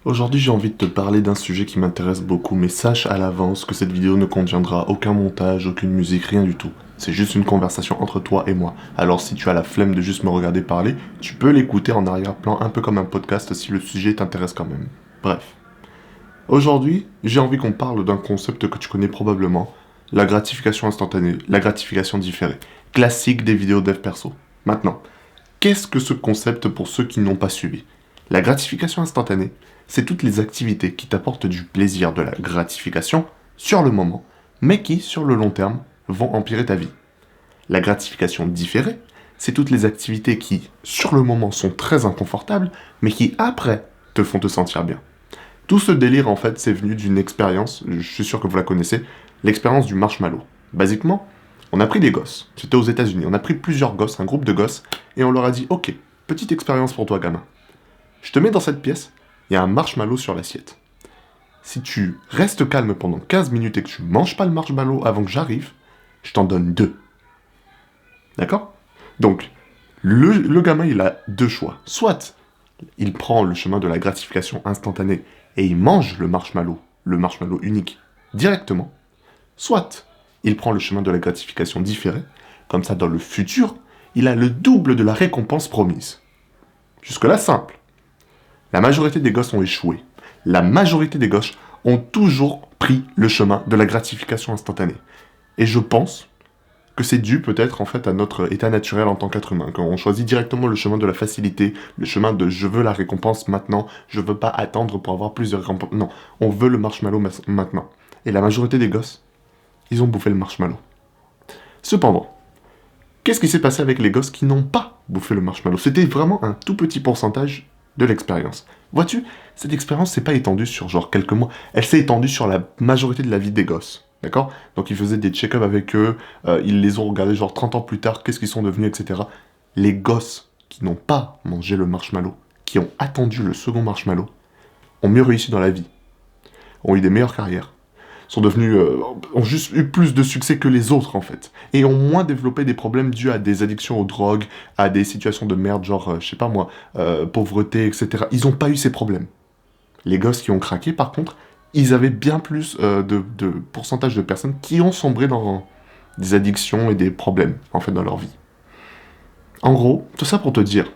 Aujourd'hui, j'ai envie de te parler d'un sujet qui m'intéresse beaucoup, mais sache à l'avance que cette vidéo ne contiendra aucun montage, aucune musique, rien du tout. C'est juste une conversation entre toi et moi. Alors si tu as la flemme de juste me regarder parler, tu peux l'écouter en arrière-plan un peu comme un podcast si le sujet t'intéresse quand même. Bref. Aujourd'hui, j'ai envie qu'on parle d'un concept que tu connais probablement, la gratification instantanée, la gratification différée. Classique des vidéos dev perso. Maintenant, qu'est-ce que ce concept pour ceux qui n'ont pas suivi? La gratification instantanée, c'est toutes les activités qui t'apportent du plaisir, de la gratification sur le moment, mais qui, sur le long terme, vont empirer ta vie. La gratification différée, c'est toutes les activités qui, sur le moment, sont très inconfortables, mais qui, après, te font te sentir bien. Tout ce délire, en fait, c'est venu d'une expérience, je suis sûr que vous la connaissez, l'expérience du marshmallow. Basiquement, on a pris des gosses, c'était aux États-Unis, on a pris plusieurs gosses, un groupe de gosses, et on leur a dit, ok, petite expérience pour toi, gamin. Je te mets dans cette pièce, il y a un marshmallow sur l'assiette. Si tu restes calme pendant 15 minutes et que tu manges pas le marshmallow avant que j'arrive, je t'en donne 2. D'accord? Donc, le gamin, il a 2 choix. Soit il prend le chemin de la gratification instantanée et il mange le marshmallow unique, directement. Soit il prend le chemin de la gratification différée, comme ça dans le futur, il a le double de la récompense promise. Jusque-là, simple. La majorité des gosses ont échoué. La majorité des gosses ont toujours pris le chemin de la gratification instantanée. Et je pense que c'est dû peut-être en fait à notre état naturel en tant qu'être humain, qu'on choisit directement le chemin de la facilité, le chemin de je veux la récompense maintenant, je veux pas attendre pour avoir plus de récompenses. Non, on veut le marshmallow maintenant. Et la majorité des gosses, ils ont bouffé le marshmallow. Cependant, qu'est-ce qui s'est passé avec les gosses qui n'ont pas bouffé le marshmallow? C'était vraiment un tout petit pourcentage de l'expérience. Vois-tu, cette expérience s'est pas étendue sur genre quelques mois, elle s'est étendue sur la majorité de la vie des gosses. D'accord? Donc ils faisaient des check-up avec eux, ils les ont regardés genre 30 ans plus tard, qu'est-ce qu'ils sont devenus, etc. Les gosses qui n'ont pas mangé le marshmallow, qui ont attendu le second marshmallow, ont mieux réussi dans la vie, ont eu des meilleures carrières, sont devenus, ont juste eu plus de succès que les autres en fait, et ont moins développé des problèmes dus à des addictions aux drogues, à des situations de merde, genre, je sais pas moi, pauvreté, etc. Ils ont pas eu ces problèmes. Les gosses qui ont craqué, par contre, ils avaient bien plus de pourcentage de personnes qui ont sombré dans des addictions et des problèmes, en fait, dans leur vie. En gros, tout ça pour te dire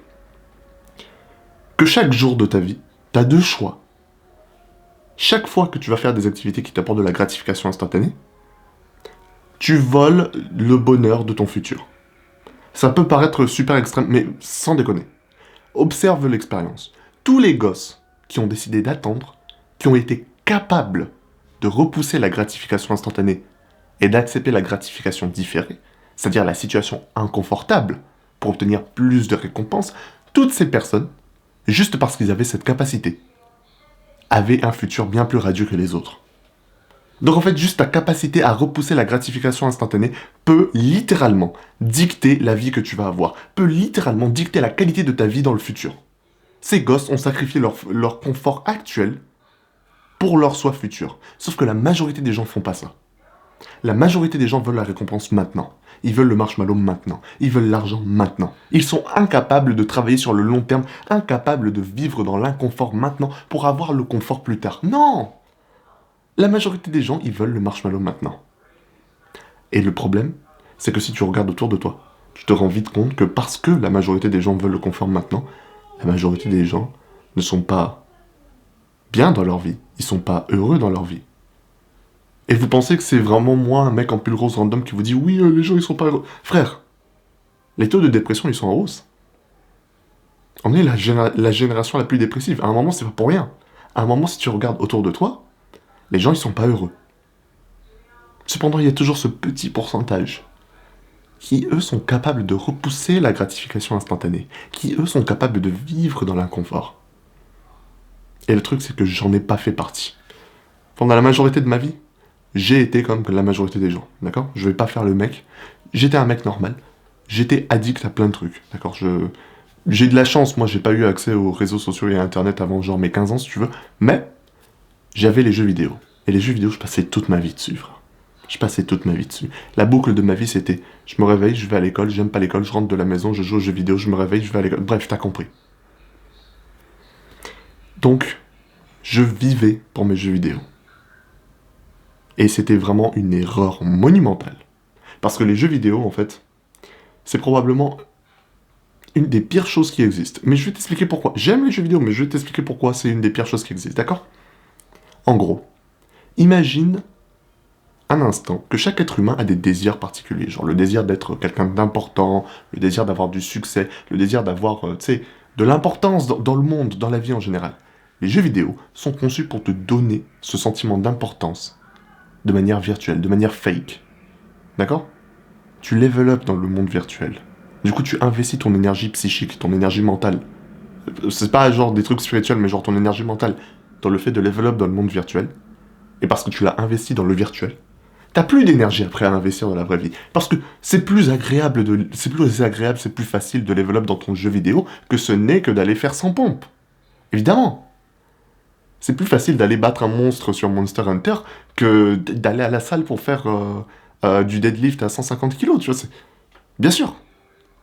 que chaque jour de ta vie, t'as 2 choix. Chaque fois que tu vas faire des activités qui t'apportent de la gratification instantanée, tu voles le bonheur de ton futur. Ça peut paraître super extrême, mais sans déconner. Observe l'expérience. Tous les gosses qui ont décidé d'attendre, qui ont été capables de repousser la gratification instantanée et d'accepter la gratification différée, c'est-à-dire la situation inconfortable pour obtenir plus de récompenses, toutes ces personnes, juste parce qu'ils avaient cette capacité, avaient un futur bien plus radieux que les autres. Donc en fait, juste ta capacité à repousser la gratification instantanée peut littéralement dicter la vie que tu vas avoir, peut littéralement dicter la qualité de ta vie dans le futur. Ces gosses ont sacrifié leur confort actuel pour leur soi futur. Sauf que la majorité des gens font pas ça. La majorité des gens veulent la récompense maintenant. Ils veulent le marshmallow maintenant. Ils veulent l'argent maintenant. Ils sont incapables de travailler sur le long terme, incapables de vivre dans l'inconfort maintenant pour avoir le confort plus tard. Non! La majorité des gens, ils veulent le marshmallow maintenant. Et le problème, c'est que si tu regardes autour de toi, tu te rends vite compte que parce que la majorité des gens veulent le confort maintenant, la majorité des gens ne sont pas bien dans leur vie. Ils sont pas heureux dans leur vie. Et vous pensez que c'est vraiment moi, un mec en pull rose random qui vous dit oui, les gens ils sont pas heureux. Frère, les taux de dépression ils sont en hausse. On est la génération la plus dépressive. À un moment, c'est pas pour rien. À un moment, si tu regardes autour de toi, les gens ils sont pas heureux. Cependant, il y a toujours ce petit pourcentage qui, eux, sont capables de repousser la gratification instantanée, qui, eux, sont capables de vivre dans l'inconfort. Et le truc, c'est que j'en ai pas fait partie. Pendant la majorité de ma vie, j'ai été comme la majorité des gens, d'accord? Je vais pas faire le mec. J'étais un mec normal. J'étais addict à plein de trucs, d'accord? J'ai de la chance, moi, j'ai pas eu accès aux réseaux sociaux et à Internet avant genre mes 15 ans, si tu veux. Mais, j'avais les jeux vidéo. Et les jeux vidéo, je passais toute ma vie dessus, frère. Je passais toute ma vie dessus. La boucle de ma vie, c'était je me réveille, je vais à l'école, j'aime pas l'école, je rentre de la maison, je joue aux jeux vidéo, je me réveille, je vais à l'école. Bref, t'as compris. Donc, Je vivais pour mes jeux vidéo. Et c'était vraiment une erreur monumentale. Parce que les jeux vidéo, en fait, c'est probablement une des pires choses qui existent. Mais je vais t'expliquer pourquoi. J'aime les jeux vidéo, mais je vais t'expliquer pourquoi c'est une des pires choses qui existent, d'accord? En gros, imagine un instant que chaque être humain a des désirs particuliers. Genre le désir d'être quelqu'un d'important, le désir d'avoir du succès, le désir d'avoir, tu sais, de l'importance dans le monde, dans la vie en général. Les jeux vidéo sont conçus pour te donner ce sentiment d'importance de manière virtuelle, de manière fake. D'accord? Tu level up dans le monde virtuel. Du coup, tu investis ton énergie psychique, ton énergie mentale. C'est pas genre des trucs spirituels, mais genre ton énergie mentale dans le fait de level up dans le monde virtuel. Et parce que tu l'as investi dans le virtuel, t'as plus d'énergie après à investir dans la vraie vie. Parce que c'est plus agréable, c'est plus facile de level up dans ton jeu vidéo que ce n'est que d'aller faire 100 pompes. Évidemment. C'est plus facile d'aller battre un monstre sur Monster Hunter que d'aller à la salle pour faire du deadlift à 150 kilos, tu vois. Bien sûr.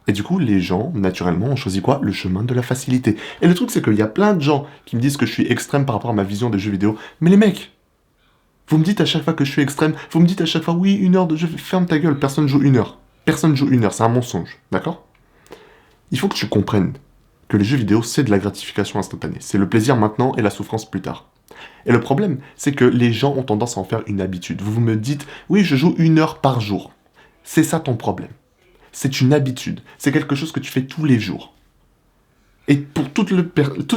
Et du coup, les gens, naturellement, ont choisi quoi? Le chemin de la facilité. Et le truc, c'est qu'il y a plein de gens qui me disent que je suis extrême par rapport à ma vision des jeux vidéo. Mais les mecs, vous me dites à chaque fois que je suis extrême, vous me dites à chaque fois, oui, 1 heure de jeu, ferme ta gueule, personne joue 1 heure. Personne joue 1 heure, c'est un mensonge, d'accord? Il faut que tu comprennes que les jeux vidéo, c'est de la gratification instantanée. C'est le plaisir maintenant et la souffrance plus tard. Et le problème, c'est que les gens ont tendance à en faire une habitude. Vous me dites, oui, je joue 1 heure par jour. C'est ça ton problème. C'est une habitude. C'est quelque chose que tu fais tous les jours. Et pour toutes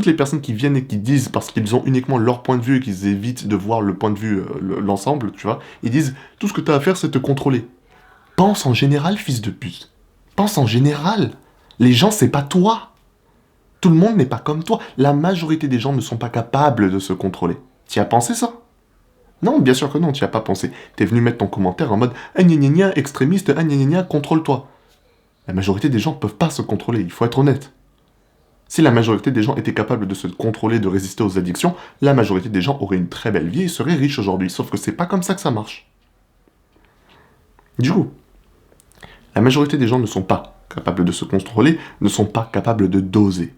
les personnes qui viennent et qui disent, parce qu'ils ont uniquement leur point de vue et qu'ils évitent de voir le point de vue, l'ensemble, tu vois, ils disent, tout ce que tu as à faire, c'est te contrôler. Pense en général, fils de pute. Pense en général. Les gens, c'est pas toi. Tout le monde n'est pas comme toi. La majorité des gens ne sont pas capables de se contrôler. Tu as pensé ça? Non, bien sûr que non, tu n'y as pas pensé. T'es venu mettre ton commentaire en mode « Ah gna gna gna, extrémiste, ah gna gna gna, contrôle-toi ». La majorité des gens ne peuvent pas se contrôler, il faut être honnête. Si la majorité des gens étaient capables de se contrôler, de résister aux addictions, la majorité des gens auraient une très belle vie et seraient riches aujourd'hui. Sauf que c'est pas comme ça que ça marche. Du coup, la majorité des gens ne sont pas capables de se contrôler, ne sont pas capables de doser.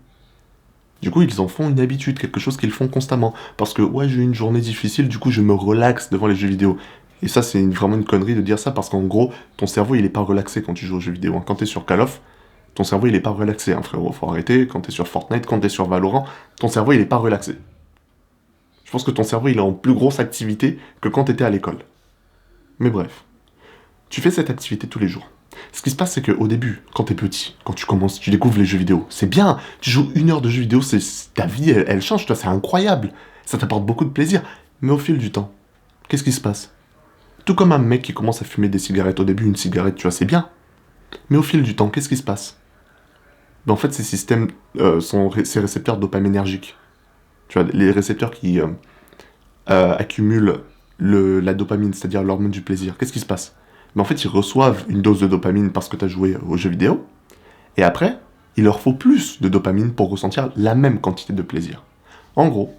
Du coup, ils en font une habitude, quelque chose qu'ils font constamment. Parce que, ouais, j'ai eu une journée difficile, du coup, je me relaxe devant les jeux vidéo. Et ça, c'est vraiment une connerie de dire ça, parce qu'en gros, ton cerveau, il est pas relaxé quand tu joues aux jeux vidéo. Quand t'es sur Call of, ton cerveau, il est pas relaxé, hein, frérot. Faut arrêter. Quand t'es sur Fortnite, quand t'es sur Valorant, ton cerveau, il est pas relaxé. Je pense que ton cerveau, il est en plus grosse activité que quand t'étais à l'école. Mais bref. Tu fais cette activité tous les jours. Ce qui se passe, c'est qu'au début, quand t'es petit, quand tu commences, tu découvres les jeux vidéo, c'est bien, tu joues 1 heure de jeux vidéo, ta vie, elle change, toi, c'est incroyable, ça t'apporte beaucoup de plaisir. Mais au fil du temps, qu'est-ce qui se passe? Tout comme un mec qui commence à fumer des cigarettes au début, une cigarette, tu vois, c'est bien. Mais au fil du temps, qu'est-ce qui se passe? Ben, en fait, ces systèmes ces récepteurs dopaminergiques, tu vois, les récepteurs qui accumulent la dopamine, c'est-à-dire l'hormone du plaisir, qu'est-ce qui se passe? Mais en fait, ils reçoivent une dose de dopamine parce que tu as joué aux jeux vidéo, et après, il leur faut plus de dopamine pour ressentir la même quantité de plaisir. En gros,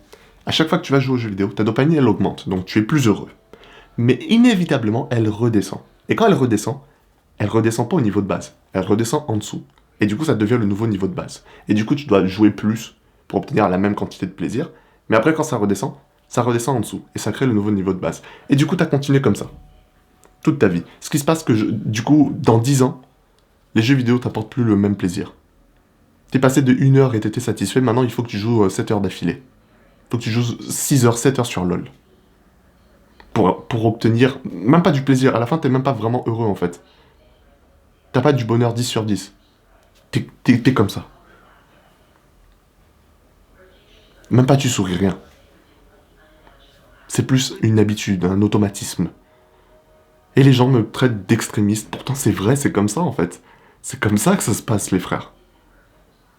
à chaque fois que tu vas jouer aux jeux vidéo, ta dopamine, elle augmente, donc tu es plus heureux. Mais inévitablement, elle redescend. Et quand elle redescend pas au niveau de base, elle redescend en dessous. Et du coup, ça devient le nouveau niveau de base. Et du coup, tu dois jouer plus pour obtenir la même quantité de plaisir, mais après, quand ça redescend en dessous, et ça crée le nouveau niveau de base. Et du coup, tu as continué comme ça. Toute ta vie. Ce qui se passe que, du coup, dans 10 ans, les jeux vidéo t'apportent plus le même plaisir. T'es passé de 1 heure et t'étais satisfait, maintenant il faut que tu joues 7 heures d'affilée. Il faut que tu joues 6 heures, 7 heures sur LoL. Pour obtenir, même pas du plaisir, à la fin t'es même pas vraiment heureux en fait. T'as pas du bonheur 10 sur 10. T'es comme ça. Même pas tu souris, rien. C'est plus une habitude, un automatisme. Et les gens me traitent d'extrémiste. Pourtant, c'est vrai, c'est comme ça, en fait. C'est comme ça que ça se passe, les frères.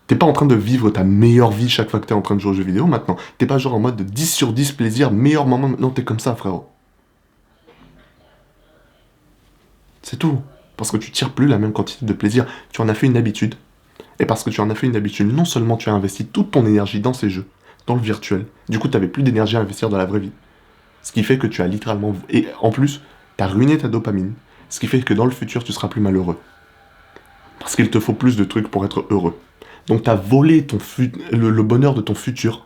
T'es pas en train de vivre ta meilleure vie chaque fois que t'es en train de jouer aux jeux vidéo, maintenant. T'es pas genre en mode de 10 sur 10 plaisir, meilleur moment. Non, t'es comme ça, frérot. C'est tout. Parce que tu tires plus la même quantité de plaisir. Tu en as fait une habitude. Et parce que tu en as fait une habitude, non seulement tu as investi toute ton énergie dans ces jeux, dans le virtuel, du coup, t'avais plus d'énergie à investir dans la vraie vie. Ce qui fait que tu as littéralement... Et en plus... T'as ruiné ta dopamine, ce qui fait que dans le futur, tu seras plus malheureux. Parce qu'il te faut plus de trucs pour être heureux. Donc t'as volé le bonheur de ton futur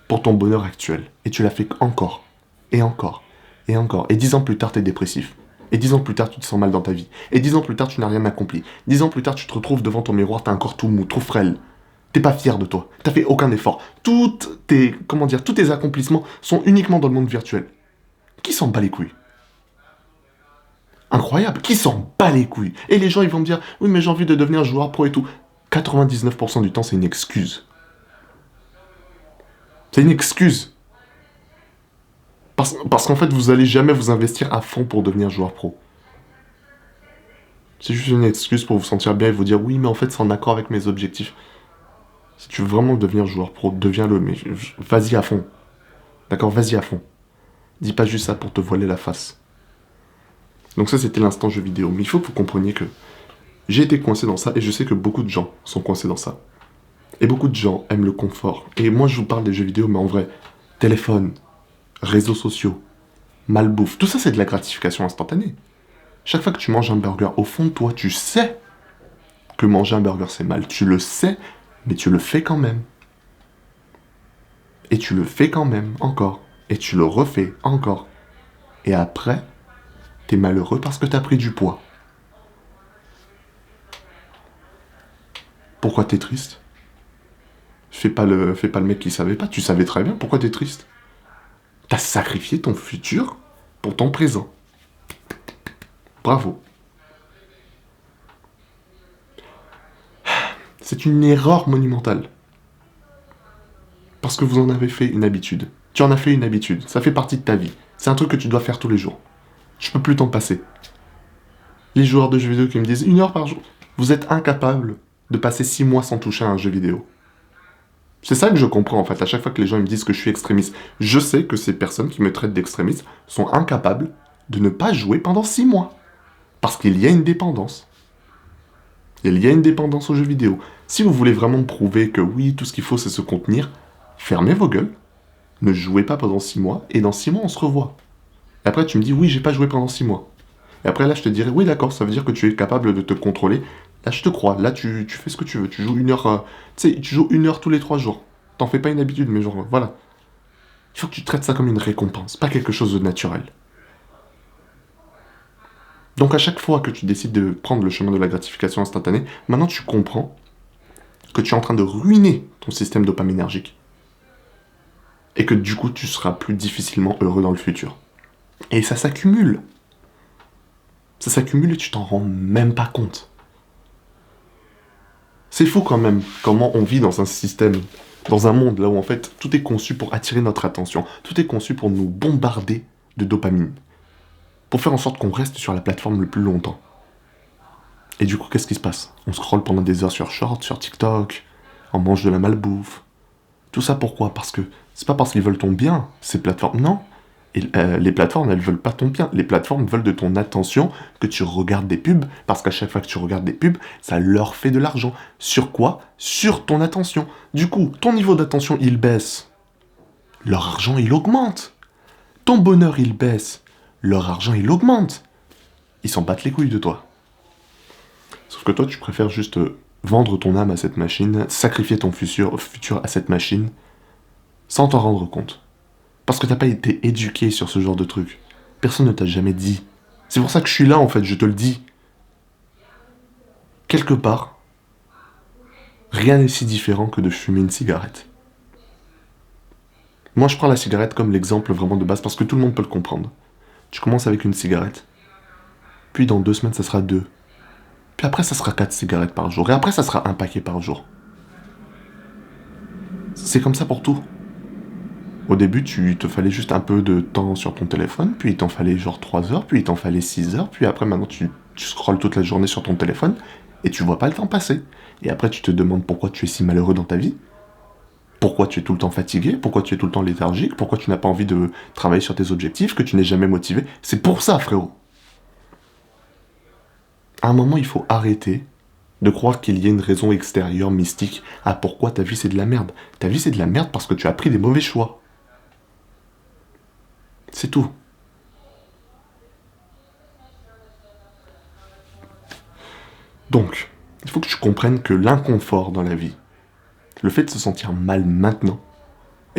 pour ton bonheur actuel. Et tu l'as fait encore, et encore, et encore. Et 10 ans plus tard, t'es dépressif. Et 10 ans plus tard, tu te sens mal dans ta vie. Et 10 ans plus tard, tu n'as rien accompli. 10 ans plus tard, tu te retrouves devant ton miroir, t'as un corps tout mou, trop frêle. T'es pas fier de toi. T'as fait aucun effort. Tous tes accomplissements sont uniquement dans le monde virtuel. Qui s'en bat les couilles? Incroyable. Qui s'en bat les couilles? Et les gens, ils vont me dire, oui, mais j'ai envie de devenir joueur pro et tout. 99% du temps, c'est une excuse. C'est une excuse. Parce qu'en fait, vous allez jamais vous investir à fond pour devenir joueur pro. C'est juste une excuse pour vous sentir bien et vous dire, oui, mais en fait, c'est en accord avec mes objectifs. Si tu veux vraiment devenir joueur pro, deviens-le, mais vas-y à fond. D'accord, vas-y à fond. Dis pas juste ça pour te voiler la face. Donc ça, c'était l'instant jeu vidéo. Mais il faut que vous compreniez que j'ai été coincé dans ça et je sais que beaucoup de gens sont coincés dans ça. Et beaucoup de gens aiment le confort. Et moi, je vous parle des jeux vidéo, mais en vrai, téléphone, réseaux sociaux, malbouffe, tout ça, c'est de la gratification instantanée. Chaque fois que tu manges un burger, au fond de toi, tu sais que manger un burger, c'est mal. Tu le sais, mais tu le fais quand même. Et tu le fais quand même, encore. Et tu le refais, encore. Et après, t'es malheureux parce que t'as pris du poids. Pourquoi t'es triste? Fais pas le mec qui savait pas, tu savais très bien pourquoi t'es triste. T'as sacrifié ton futur pour ton présent. Bravo. C'est une erreur monumentale. Parce que vous en avez fait une habitude. Tu en as fait une habitude, ça fait partie de ta vie. C'est un truc que tu dois faire tous les jours. Je peux plus t'en passer. Les joueurs de jeux vidéo qui me disent 1 heure par jour, vous êtes incapable de passer 6 mois sans toucher à un jeu vidéo. C'est ça que je comprends en fait, à chaque fois que les gens me disent que je suis extrémiste. Je sais que ces personnes qui me traitent d'extrémiste sont incapables de ne pas jouer pendant 6 mois. Parce qu'il y a une dépendance. Il y a une dépendance aux jeux vidéo. Si vous voulez vraiment prouver que oui, tout ce qu'il faut c'est se contenir, fermez vos gueules, ne jouez pas pendant 6 mois, et dans 6 mois on se revoit. Et après tu me dis oui, j'ai pas joué pendant 6 mois. Et après là je te dirai oui d'accord, ça veut dire que tu es capable de te contrôler. Là je te crois, là tu fais ce que tu veux, tu joues 1 heure, tu sais, tu joues 1 heure tous les 3 jours. T'en fais pas une habitude, mais genre voilà. Il faut que tu traites ça comme une récompense, pas quelque chose de naturel. Donc à chaque fois que tu décides de prendre le chemin de la gratification instantanée, maintenant tu comprends que tu es en train de ruiner ton système dopaminergique. Et que du coup tu seras plus difficilement heureux dans le futur. Et ça s'accumule. Ça s'accumule et tu t'en rends même pas compte. C'est fou quand même comment on vit dans un système, dans un monde là où en fait tout est conçu pour attirer notre attention. Tout est conçu pour nous bombarder de dopamine. Pour faire en sorte qu'on reste sur la plateforme le plus longtemps. Et du coup, qu'est-ce qui se passe? On scrolle pendant des heures sur Short, sur TikTok, on mange de la malbouffe. Tout ça pourquoi? Parce que c'est pas parce qu'ils veulent ton bien, ces plateformes, non. Et, les plateformes, elles veulent pas ton bien. Les plateformes veulent de ton attention, que tu regardes des pubs, parce qu'à chaque fois que tu regardes des pubs, ça leur fait de l'argent. Sur quoi? Sur ton attention. Du coup, ton niveau d'attention, il baisse. Leur argent, il augmente. Ton bonheur, il baisse. Leur argent, il augmente. Ils s'en battent les couilles de toi. Sauf que toi, tu préfères juste vendre ton âme à cette machine, sacrifier ton futur à cette machine, sans t'en rendre compte. Parce que t'as pas été éduqué sur ce genre de truc. Personne ne t'a jamais dit. C'est pour ça que je suis là, en fait, je te le dis. Quelque part, rien n'est si différent que de fumer une cigarette. Moi, je prends la cigarette comme l'exemple vraiment de base, parce que tout le monde peut le comprendre. Tu commences avec une cigarette, puis dans 2 semaines, ça sera 2. Puis après, ça sera 4 cigarettes par jour. Et après, ça sera 1 paquet par jour. C'est comme ça pour tout. Au début, il te fallait juste un peu de temps sur ton téléphone, puis il t'en fallait genre 3 heures, puis il t'en fallait 6 heures, puis après, maintenant, tu scrolles toute la journée sur ton téléphone, et tu vois pas le temps passer. Et après, tu te demandes pourquoi tu es si malheureux dans ta vie. Pourquoi tu es tout le temps fatigué, pourquoi tu es tout le temps léthargique, pourquoi tu n'as pas envie de travailler sur tes objectifs, que tu n'es jamais motivé. C'est pour ça, frérot. À un moment, il faut arrêter de croire qu'il y a une raison extérieure, mystique, à pourquoi ta vie c'est de la merde. Ta vie c'est de la merde parce que tu as pris des mauvais choix. C'est tout. Donc, il faut que tu comprennes que l'inconfort dans la vie, le fait de se sentir mal maintenant,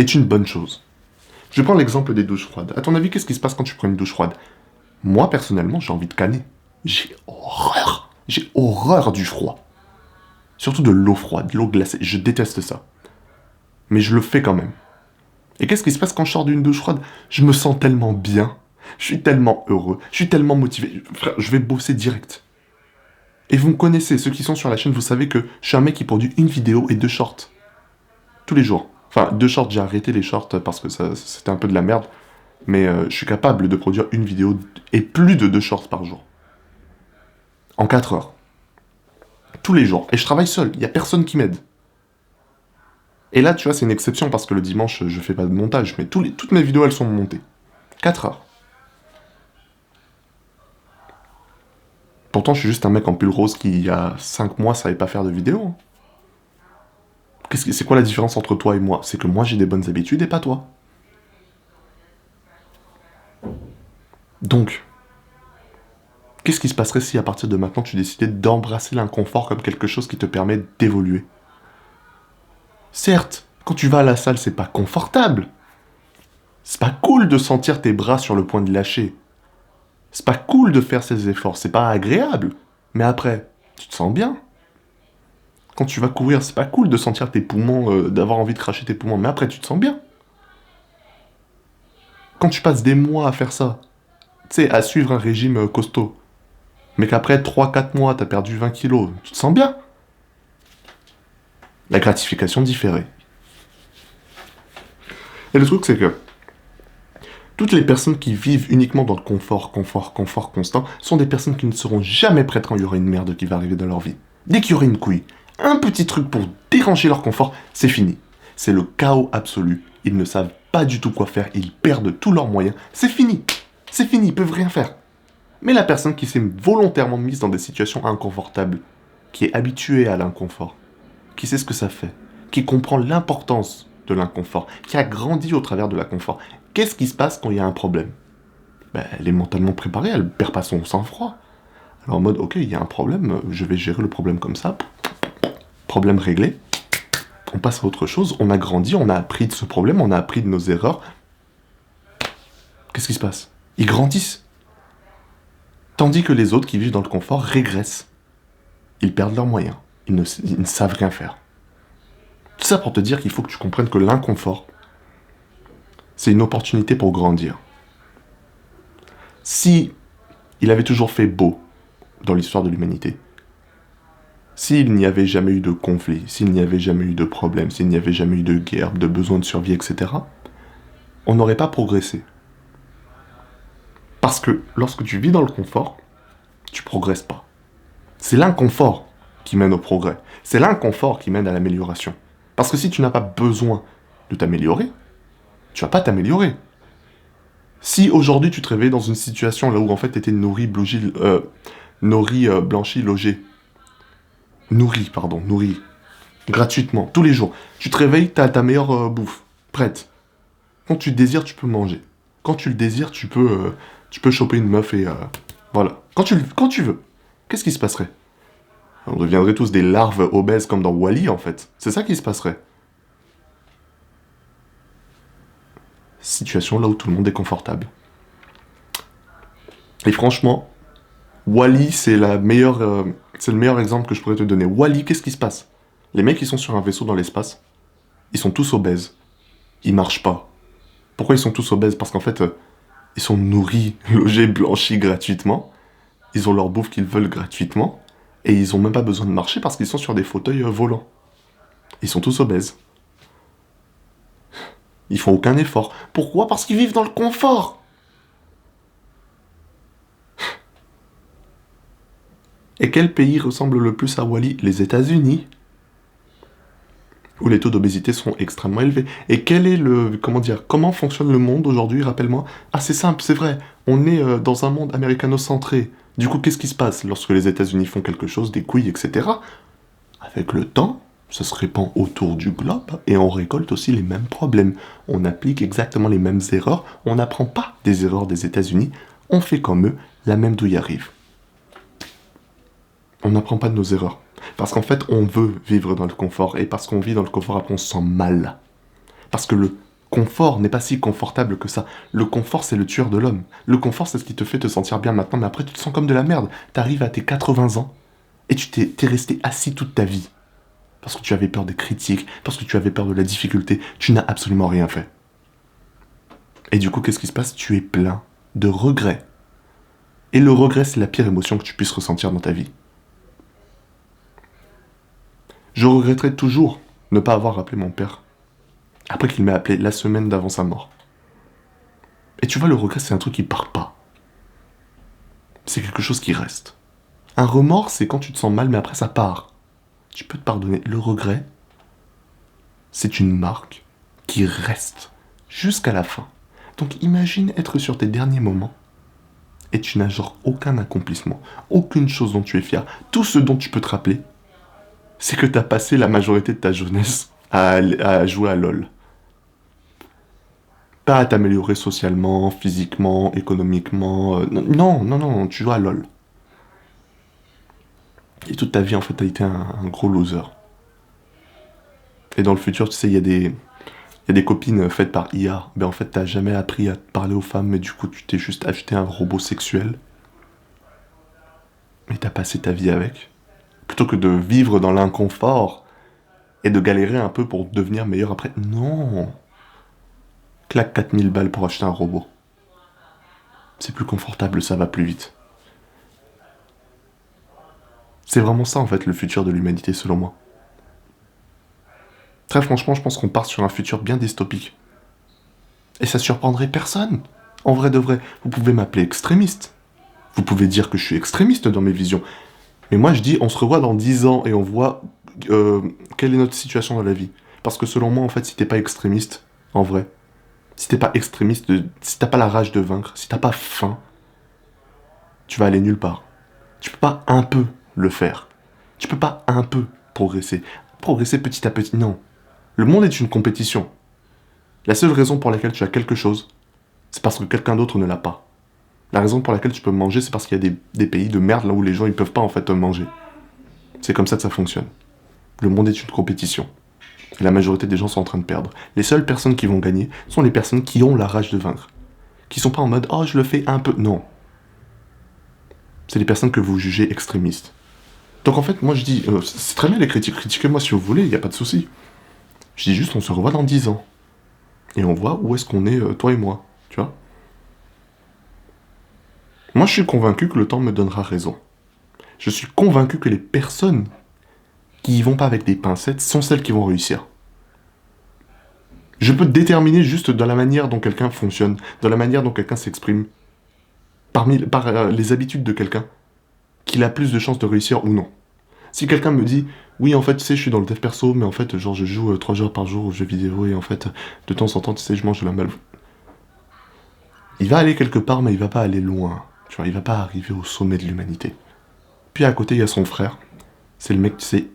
est une bonne chose. Je prends l'exemple des douches froides. À ton avis, qu'est-ce qui se passe quand tu prends une douche froide? Moi, personnellement, j'ai envie de canner. J'ai horreur. J'ai horreur du froid. Surtout de l'eau froide, l'eau glacée. Je déteste ça. Mais je le fais quand même. Et qu'est-ce qui se passe quand je sors d'une douche froide? Je me sens tellement bien. Je suis tellement heureux. Je suis tellement motivé. Frère, je vais bosser direct. Et vous me connaissez, ceux qui sont sur la chaîne, vous savez que je suis un mec qui produit une vidéo et 2 shorts. Tous les jours. Enfin, 2 shorts, j'ai arrêté les shorts parce que c'était un peu de la merde. Mais je suis capable de produire une vidéo et plus de 2 shorts par jour. En 4 heures. Tous les jours. Et je travaille seul, il n'y a personne qui m'aide. Et là, tu vois, c'est une exception parce que le dimanche, je fais pas de montage, mais toutes mes vidéos, elles sont montées. 4 heures. Pourtant, je suis juste un mec en pull rose qui, il y a 5 mois, savait pas faire de vidéo. C'est quoi la différence entre toi et moi? C'est que moi, j'ai des bonnes habitudes et pas toi. Donc, qu'est-ce qui se passerait si à partir de maintenant, tu décidais d'embrasser l'inconfort comme quelque chose qui te permet d'évoluer? Certes, quand tu vas à la salle, c'est pas confortable. C'est pas cool de sentir tes bras sur le point de lâcher. C'est pas cool de faire ces efforts, c'est pas agréable. Mais après, tu te sens bien. Quand tu vas courir, c'est pas cool de sentir tes poumons, d'avoir envie de cracher tes poumons, mais après, tu te sens bien. Quand tu passes des mois à faire ça, tu sais, à suivre un régime costaud, mais qu'après 3-4 mois, t'as perdu 20 kilos, tu te sens bien. La gratification différée. Et le truc, c'est que toutes les personnes qui vivent uniquement dans le confort constant sont des personnes qui ne seront jamais prêtes quand il y aura une merde qui va arriver dans leur vie. Dès qu'il y aura une couille, un petit truc pour déranger leur confort, c'est fini. C'est le chaos absolu. Ils ne savent pas du tout quoi faire, ils perdent tous leurs moyens. C'est fini. C'est fini, ils peuvent rien faire. Mais la personne qui s'est volontairement mise dans des situations inconfortables, qui est habituée à l'inconfort, qui sait ce que ça fait, qui comprend l'importance de l'inconfort, qui a grandi au travers de l'inconfort, qu'est-ce qui se passe quand il y a un problème? Ben, elle est mentalement préparée, elle perd pas son sang-froid. Alors en mode, ok, il y a un problème, je vais gérer le problème comme ça. Problème réglé. On passe à autre chose, on a grandi, on a appris de ce problème, on a appris de nos erreurs. Qu'est-ce qui se passe? Ils grandissent. Tandis que les autres qui vivent dans le confort régressent. Ils perdent leurs moyens. Ils ne savent rien faire. Tout ça pour te dire qu'il faut que tu comprennes que l'inconfort, c'est une opportunité pour grandir. Si il avait toujours fait beau dans l'histoire de l'humanité, s'il n'y avait jamais eu de conflit, s'il n'y avait jamais eu de problème, s'il n'y avait jamais eu de guerre, de besoin de survie, etc., on n'aurait pas progressé. Parce que lorsque tu vis dans le confort, tu progresses pas. C'est l'inconfort qui mène au progrès. C'est l'inconfort qui mène à l'amélioration. Parce que si tu n'as pas besoin de t'améliorer, tu vas pas t'améliorer. Si aujourd'hui tu te réveilles dans une situation là où en fait tu étais nourri, blanchi, logé, nourri, gratuitement, tous les jours. Tu te réveilles, tu as ta meilleure bouffe, prête. Quand tu le désires, tu peux manger. Quand tu le désires, tu peux choper une meuf et voilà. Quand tu veux. Qu'est-ce qui se passerait? On deviendrait tous des larves obèses comme dans Wall-E en fait. C'est ça qui se passerait. Situation là où tout le monde est confortable. Et franchement, Wall-E, c'est le meilleur exemple que je pourrais te donner. Wall-E, qu'est-ce qui se passe? Les mecs qui sont sur un vaisseau dans l'espace, ils sont tous obèses. Ils marchent pas. Pourquoi ils sont tous obèses? Parce qu'en fait, ils sont nourris, logés, blanchis gratuitement. Ils ont leur bouffe qu'ils veulent gratuitement. Et ils ont même pas besoin de marcher parce qu'ils sont sur des fauteuils volants. Ils sont tous obèses. Ils font aucun effort. Pourquoi? Parce qu'ils vivent dans le confort. Et quel pays ressemble le plus à Wall-E? Les États-Unis, où les taux d'obésité sont extrêmement élevés. Et quel est comment fonctionne le monde aujourd'hui, rappelle-moi? Ah, c'est simple, c'est vrai, on est dans un monde américano-centré. Du coup, qu'est-ce qui se passe lorsque les États-Unis font quelque chose, des couilles, etc. Avec le temps, ça se répand autour du globe, et on récolte aussi les mêmes problèmes. On applique exactement les mêmes erreurs, on n'apprend pas des erreurs des États-Unis, on fait comme eux, la même douille arrive. On n'apprend pas de nos erreurs. Parce qu'en fait, on veut vivre dans le confort. Et parce qu'on vit dans le confort, après, on se sent mal. Parce que confort n'est pas si confortable que ça. Le confort, c'est le tueur de l'homme. Le confort, c'est ce qui te fait te sentir bien maintenant, mais après, tu te sens comme de la merde. T'arrives à tes 80 ans, et t'es resté assis toute ta vie. Parce que tu avais peur des critiques, parce que tu avais peur de la difficulté, tu n'as absolument rien fait. Et du coup, qu'est-ce qui se passe? Tu es plein de regrets. Et le regret, c'est la pire émotion que tu puisses ressentir dans ta vie. Je regretterai toujours ne pas avoir appelé mon père après qu'il m'ait appelé la semaine d'avant sa mort. Et tu vois, le regret, c'est un truc qui part pas. C'est quelque chose qui reste. Un remords, c'est quand tu te sens mal, mais après ça part. Tu peux te pardonner. Le regret, c'est une marque qui reste jusqu'à la fin. Donc imagine être sur tes derniers moments et tu n'as genre aucun accomplissement, aucune chose dont tu es fier. Tout ce dont tu peux te rappeler, c'est que tu as passé la majorité de ta jeunesse à jouer à LoL. Pas à t'améliorer socialement, physiquement, économiquement. Non, tu joues à LoL. Et toute ta vie, en fait, t'as été un gros loser. Et dans le futur, tu sais, il y a des copines faites par IA. Ben en fait, t'as jamais appris à parler aux femmes, mais du coup, tu t'es juste acheté un robot sexuel. Mais t'as passé ta vie avec. Plutôt que de vivre dans l'inconfort et de galérer un peu pour devenir meilleur après. Non. Claque 4000 balles pour acheter un robot. C'est plus confortable, ça va plus vite. C'est vraiment ça, en fait, le futur de l'humanité, selon moi. Très franchement, je pense qu'on part sur un futur bien dystopique. Et ça surprendrait personne. En vrai de vrai, vous pouvez m'appeler extrémiste. Vous pouvez dire que je suis extrémiste dans mes visions. Mais moi, je dis, on se revoit dans 10 ans et on voit quelle est notre situation dans la vie. Parce que selon moi, en fait, si t'es pas extrémiste, en vrai, si t'es pas extrémiste, si t'as pas la rage de vaincre, si t'as pas faim, tu vas aller nulle part. Tu peux pas un peu le faire. Tu peux pas un peu progresser. Progresser petit à petit, non. Le monde est une compétition. La seule raison pour laquelle tu as quelque chose, c'est parce que quelqu'un d'autre ne l'a pas. La raison pour laquelle tu peux manger, c'est parce qu'il y a des pays de merde là où les gens ils peuvent pas en fait manger. C'est comme ça que ça fonctionne. Le monde est une compétition. Et la majorité des gens sont en train de perdre. Les seules personnes qui vont gagner sont les personnes qui ont la rage de vaincre. Qui sont pas en mode « Oh, je le fais un peu ». Non. C'est les personnes que vous jugez extrémistes. Donc en fait, moi je dis, c'est très bien les critiques, critiquez-moi si vous voulez, il n'y a pas de souci. Je dis juste, on se revoit dans 10 ans. Et on voit où est-ce qu'on est, toi et moi, tu vois. Moi je suis convaincu que le temps me donnera raison. Je suis convaincu que les personnes qui y vont pas avec des pincettes sont celles qui vont réussir. Je peux déterminer juste dans la manière dont quelqu'un fonctionne, dans la manière dont quelqu'un s'exprime, par les habitudes de quelqu'un, qu'il a plus de chances de réussir ou non. Si quelqu'un me dit, oui, en fait, tu sais, je suis dans le dev perso, mais en fait, genre, je joue 3 heures par jour aux jeux vidéo, et en fait, de temps en temps, tu sais, je mange de la malbouffe. Il va aller quelque part, mais il va pas aller loin. Tu vois, il va pas arriver au sommet de l'humanité. Puis à côté, il y a son frère. C'est le mec, tu sais,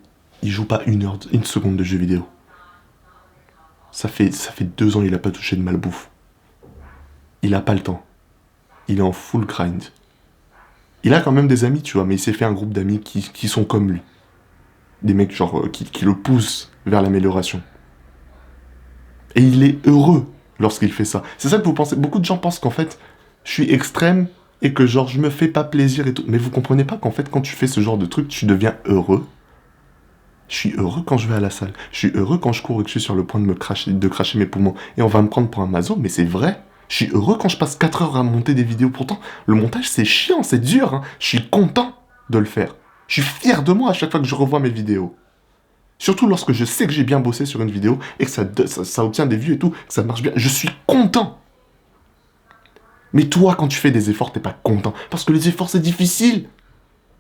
il joue pas une seconde de jeux vidéo. Ça fait 2 ans, il a pas touché de malbouffe. Il a pas le temps. Il est en full grind. Il a quand même des amis, tu vois, mais il s'est fait un groupe d'amis qui sont comme lui. Des mecs, genre, qui le poussent vers l'amélioration. Et il est heureux lorsqu'il fait ça. C'est ça que vous pensez. Beaucoup de gens pensent qu'en fait, je suis extrême et que genre, je me fais pas plaisir et tout. Mais vous comprenez pas qu'en fait, quand tu fais ce genre de truc, tu deviens heureux. Je suis heureux quand je vais à la salle. Je suis heureux quand je cours et que je suis sur le point de cracher mes poumons. Et on va me prendre pour un maso, mais c'est vrai. Je suis heureux quand je passe 4 heures à monter des vidéos. Pourtant, le montage, c'est chiant, c'est dur. Hein. Je suis content de le faire. Je suis fier de moi à chaque fois que je revois mes vidéos. Surtout lorsque je sais que j'ai bien bossé sur une vidéo et que ça obtient des vues et tout, que ça marche bien. Je suis content. Mais toi, quand tu fais des efforts, t'es pas content. Parce que les efforts, c'est difficile.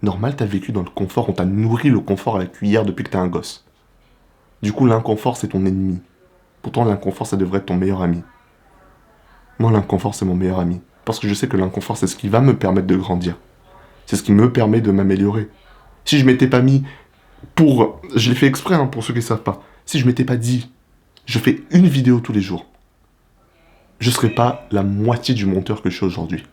Normal, t'as vécu dans le confort, on t'a nourri le confort à la cuillère depuis que t'es un gosse. Du coup, l'inconfort, c'est ton ennemi. Pourtant, l'inconfort, ça devrait être ton meilleur ami. Moi, l'inconfort, c'est mon meilleur ami. Parce que je sais que l'inconfort, c'est ce qui va me permettre de grandir. C'est ce qui me permet de m'améliorer. Si je m'étais pas mis pour... Je l'ai fait exprès, hein, pour ceux qui ne savent pas. Si je m'étais pas dit, je fais une vidéo tous les jours, je serais pas la moitié du monteur que je suis aujourd'hui.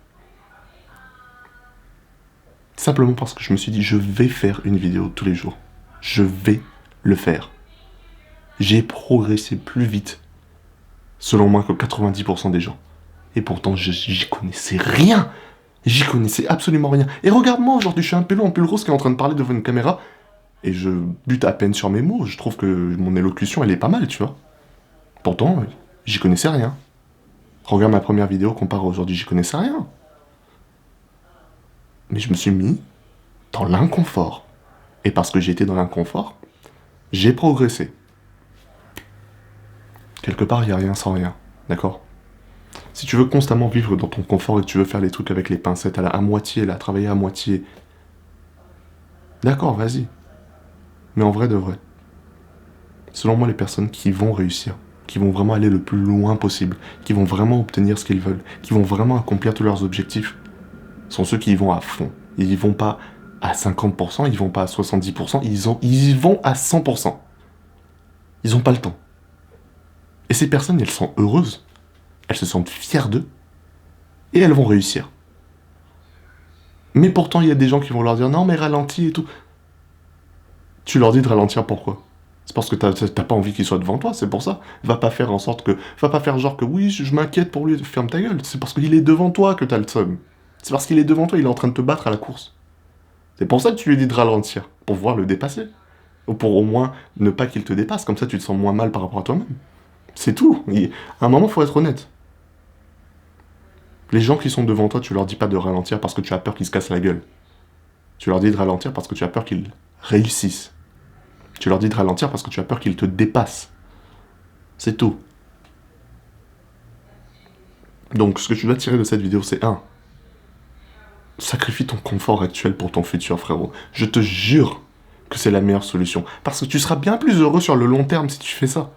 Simplement parce que je me suis dit, je vais faire une vidéo tous les jours. Je vais le faire. J'ai progressé plus vite selon moi, que 90% des gens. Et pourtant, j'y connaissais rien. J'y connaissais absolument rien. Et regarde-moi, aujourd'hui, je suis un pélo en pull rose qui est en train de parler devant une caméra, et je bute à peine sur mes mots. Je trouve que mon élocution, elle est pas mal, tu vois. Pourtant, j'y connaissais rien. Regarde ma première vidéo, compare à aujourd'hui, j'y connaissais rien. Mais je me suis mis dans l'inconfort. Et parce que j'étais dans l'inconfort, j'ai progressé. Quelque part, il n'y a rien sans rien, d'accord? Si tu veux constamment vivre dans ton confort et que tu veux faire les trucs avec les pincettes à moitié, là, travailler à moitié, d'accord, vas-y. Mais en vrai de vrai, selon moi, les personnes qui vont réussir, qui vont vraiment aller le plus loin possible, qui vont vraiment obtenir ce qu'ils veulent, qui vont vraiment accomplir tous leurs objectifs, sont ceux qui y vont à fond. Ils y vont pas à 50%, ils vont pas à 70%, ils y vont à 100%. Ils n'ont pas le temps. Et ces personnes, elles sont heureuses, elles se sentent fières d'eux, et elles vont réussir. Mais pourtant, il y a des gens qui vont leur dire « Non, mais ralentis et tout ». Tu leur dis de ralentir, pourquoi? C'est parce que t'as pas envie qu'il soit devant toi, c'est pour ça. Va pas faire genre que oui, je m'inquiète pour lui, ferme ta gueule. C'est parce qu'il est devant toi que t'as le seum. C'est parce qu'il est devant toi, il est en train de te battre à la course. C'est pour ça que tu lui dis de ralentir, pour pouvoir le dépasser. Ou pour au moins ne pas qu'il te dépasse, comme ça tu te sens moins mal par rapport à toi-même. C'est tout. À un moment, faut être honnête. Les gens qui sont devant toi, tu leur dis pas de ralentir parce que tu as peur qu'ils se cassent la gueule. Tu leur dis de ralentir parce que tu as peur qu'ils réussissent. Tu leur dis de ralentir parce que tu as peur qu'ils te dépassent. C'est tout. Donc, ce que tu dois tirer de cette vidéo, c'est 1. Sacrifie ton confort actuel pour ton futur, frérot. Je te jure que c'est la meilleure solution. Parce que tu seras bien plus heureux sur le long terme si tu fais ça.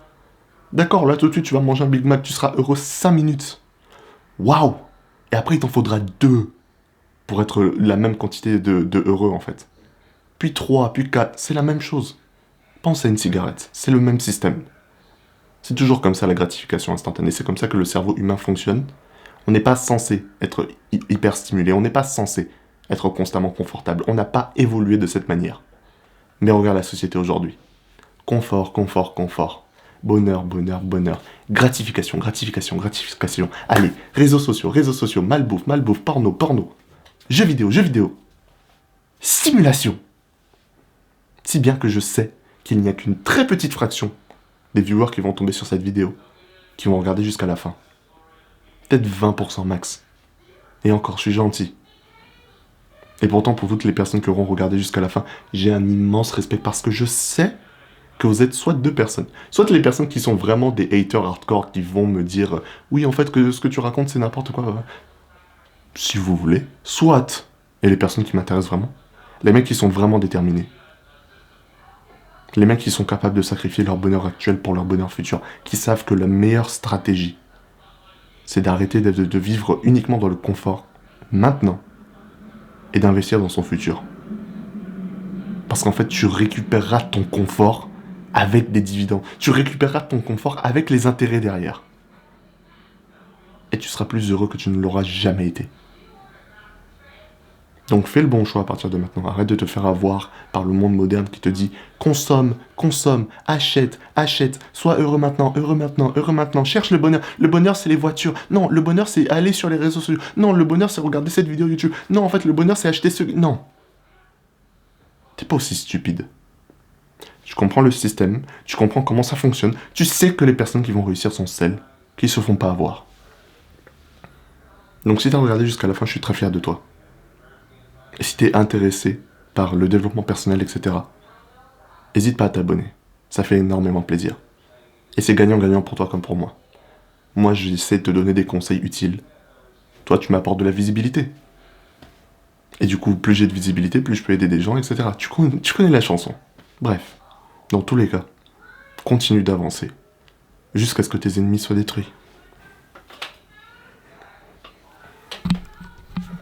D'accord, là tout de suite, tu vas manger un Big Mac, tu seras heureux 5 minutes. Waouh! Et après, il t'en faudra 2 pour être la même quantité de heureux, en fait. Puis 3, puis 4, c'est la même chose. Pense à une cigarette, c'est le même système. C'est toujours comme ça la gratification instantanée, c'est comme ça que le cerveau humain fonctionne. On n'est pas censé être hyper stimulé, on n'est pas censé être constamment confortable, on n'a pas évolué de cette manière. Mais regarde la société aujourd'hui. Confort, confort, confort. Bonheur, bonheur, bonheur. Gratification, gratification, gratification. Allez, réseaux sociaux, malbouffe, malbouffe, porno, porno. Jeux vidéo. Stimulation. Si bien que je sais qu'il n'y a qu'une très petite fraction des viewers qui vont tomber sur cette vidéo, qui vont regarder jusqu'à la fin. Peut-être 20% max. Et encore, je suis gentil. Et pourtant, pour toutes les personnes qui auront regardé jusqu'à la fin, j'ai un immense respect parce que je sais que vous êtes soit 2 personnes, soit les personnes qui sont vraiment des haters hardcore qui vont me dire « Oui, en fait, que ce que tu racontes, c'est n'importe quoi. » Si vous voulez. Soit, et les personnes qui m'intéressent vraiment, les mecs qui sont vraiment déterminés. Les mecs qui sont capables de sacrifier leur bonheur actuel pour leur bonheur futur, qui savent que la meilleure stratégie, c'est d'arrêter de vivre uniquement dans le confort, maintenant, et d'investir dans son futur. Parce qu'en fait, tu récupéreras ton confort avec des dividendes. Tu récupéreras ton confort avec les intérêts derrière. Et tu seras plus heureux que tu ne l'auras jamais été. Donc fais le bon choix à partir de maintenant. Arrête de te faire avoir par le monde moderne qui te dit consomme, consomme, achète, achète, sois heureux maintenant, heureux maintenant, heureux maintenant, cherche le bonheur. Le bonheur c'est les voitures. Non, le bonheur c'est aller sur les réseaux sociaux. Non, le bonheur c'est regarder cette vidéo YouTube. Non, en fait le bonheur c'est acheter ce... Non. T'es pas aussi stupide. Tu comprends le système, tu comprends comment ça fonctionne. Tu sais que les personnes qui vont réussir sont celles qui se font pas avoir. Donc si t'as regardé jusqu'à la fin, je suis très fier de toi. Et si t'es intéressé par le développement personnel, etc., n'hésite pas à t'abonner. Ça fait énormément plaisir. Et c'est gagnant-gagnant pour toi comme pour moi. Moi, j'essaie de te donner des conseils utiles. Toi, tu m'apportes de la visibilité. Et du coup, plus j'ai de visibilité, plus je peux aider des gens, etc. Tu connais la chanson. Bref, dans tous les cas, continue d'avancer. Jusqu'à ce que tes ennemis soient détruits.